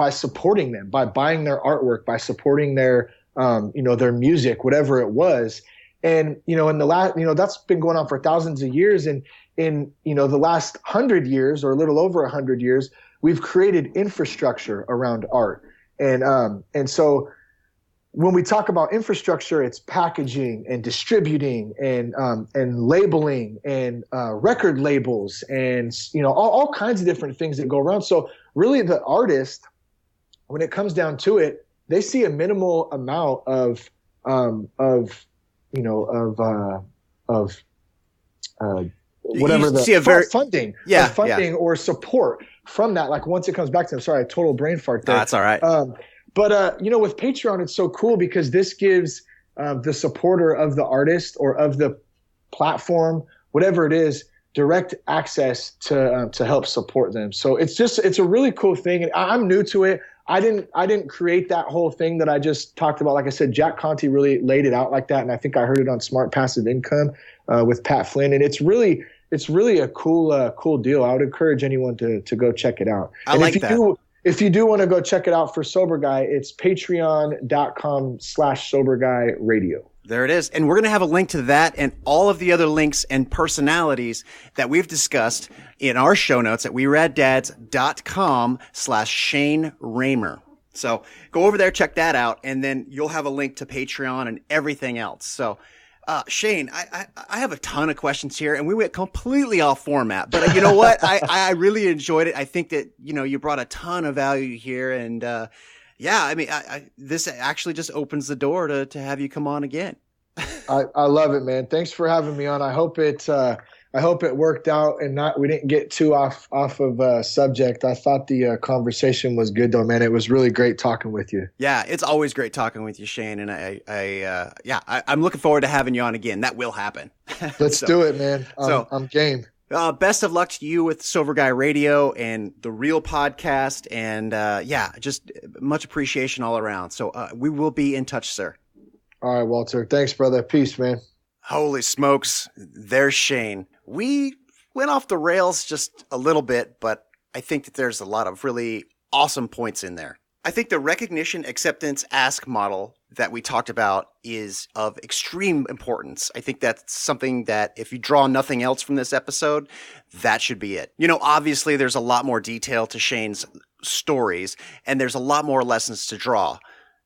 supporting them, by buying their artwork, by supporting their music, whatever it was. And, in the last, that's been going on for thousands of years. And in, the last 100 years or a little over 100 years, we've created infrastructure around art. And so when we talk about infrastructure, it's packaging and distributing and labeling and record labels and, all kinds of different things that go around. So really the artist, when it comes down to it, they see a minimal amount of whatever funding or support from that. Like once it comes back to them, sorry, total brain fart there. That's all right. But with Patreon, it's so cool because this gives the supporter of the artist or of the platform, whatever it is, direct access to help support them. So it's a really cool thing. And I'm new to it. I didn't create that whole thing that I just talked about. Like I said, Jack Conti really laid it out like that. And I think I heard it on Smart Passive Income with Pat Flynn. And it's really a cool deal. I would encourage anyone to go check it out. If you do want to go check it out for Sober Guy, it's patreon.com/SoberGuyRadio. There it is. And we're going to have a link to that and all of the other links and personalities that we've discussed in our show notes at weraddads.com/Shane Raymer. So go over there, check that out, and then you'll have a link to Patreon and everything else. So, Shane, I have a ton of questions here, and we went completely off format, but you know what? I really enjoyed it. I think that, you brought a ton of value here, and, this actually just opens the door to have you come on again. I love it, man. Thanks for having me on. I hope it worked out and we didn't get too off of subject. I thought the conversation was good though, man. It was really great talking with you. Yeah, it's always great talking with you, Shane. And I'm looking forward to having you on again. That will happen. Let's do it, man. I'm game. Best of luck to you with Sober Guy Radio and the Real podcast. And just much appreciation all around. So we will be in touch, sir. All right, Walter. Thanks, brother. Peace, man. Holy smokes. There's Shane. We went off the rails just a little bit, but I think that there's a lot of really awesome points in there. I think the recognition, acceptance, ask model that we talked about is of extreme importance. I think that's something that if you draw nothing else from this episode, that should be it. Obviously there's a lot more detail to Shane's stories, and there's a lot more lessons to draw.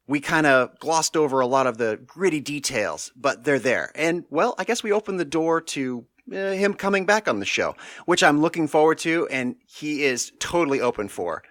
We kind of glossed over a lot of the gritty details, but they're there. And, well, I guess we opened the door to him coming back on the show, which I'm looking forward to, and he is totally open for.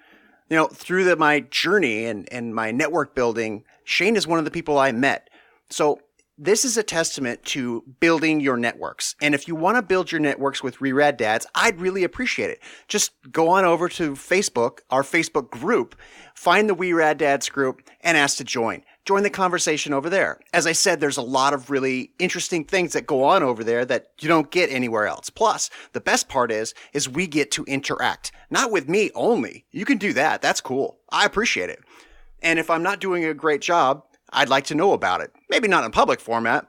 Through my journey and my network building, Shane is one of the people I met. So this is a testament to building your networks. And if you want to build your networks with Rad Dads, I'd really appreciate it. Just go on over to Facebook, our Facebook group, find the Rad Dads group, and ask to join. Join the conversation over there. As I said, there's a lot of really interesting things that go on over there that you don't get anywhere else. Plus, the best part is we get to interact. Not with me only. You can do that. That's cool. I appreciate it. And if I'm not doing a great job, I'd like to know about it. Maybe not in public format,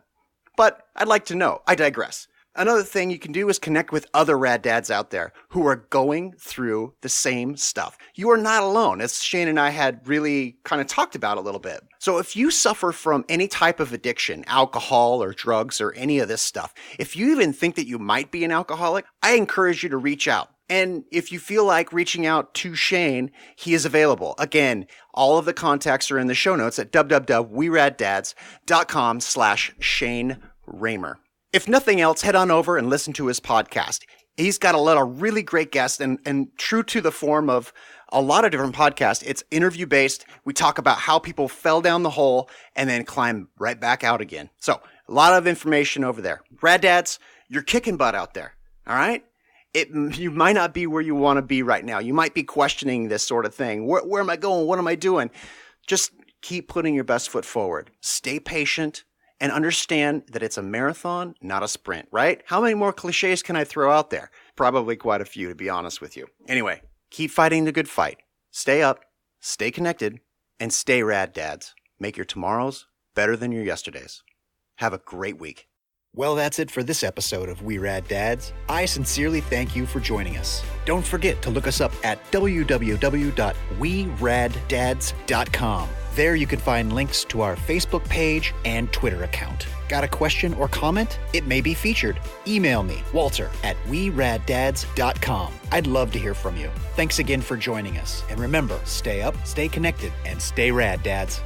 but I'd like to know. I digress. Another thing you can do is connect with other rad dads out there who are going through the same stuff. You are not alone, as Shane and I had really kind of talked about a little bit. So if you suffer from any type of addiction, alcohol or drugs or any of this stuff, if you even think that you might be an alcoholic, I encourage you to reach out. And if you feel like reaching out to Shane, he is available. Again, all of the contacts are in the show notes at www.weraddads.com/Shane Raymer. If nothing else, head on over and listen to his podcast. He's got a lot of really great guests, and true to the form of a lot of different podcasts, it's interview-based. We talk about how people fell down the hole and then climb right back out again. So a lot of information over there. Rad Dads, you're kicking butt out there, all right? You might not be where you want to be right now. You might be questioning this sort of thing. Where am I going? What am I doing? Just keep putting your best foot forward. Stay patient. And understand that it's a marathon, not a sprint, right? How many more cliches can I throw out there? Probably quite a few, to be honest with you. Anyway, keep fighting the good fight. Stay up, stay connected, and stay rad, dads. Make your tomorrows better than your yesterdays. Have a great week. Well, that's it for this episode of We Rad Dads. I sincerely thank you for joining us. Don't forget to look us up at www.weraddads.com. There you can find links to our Facebook page and Twitter account. Got a question or comment? It may be featured. Email me, walter@weraddads.com. I'd love to hear from you. Thanks again for joining us. And remember, stay up, stay connected, and stay rad, dads.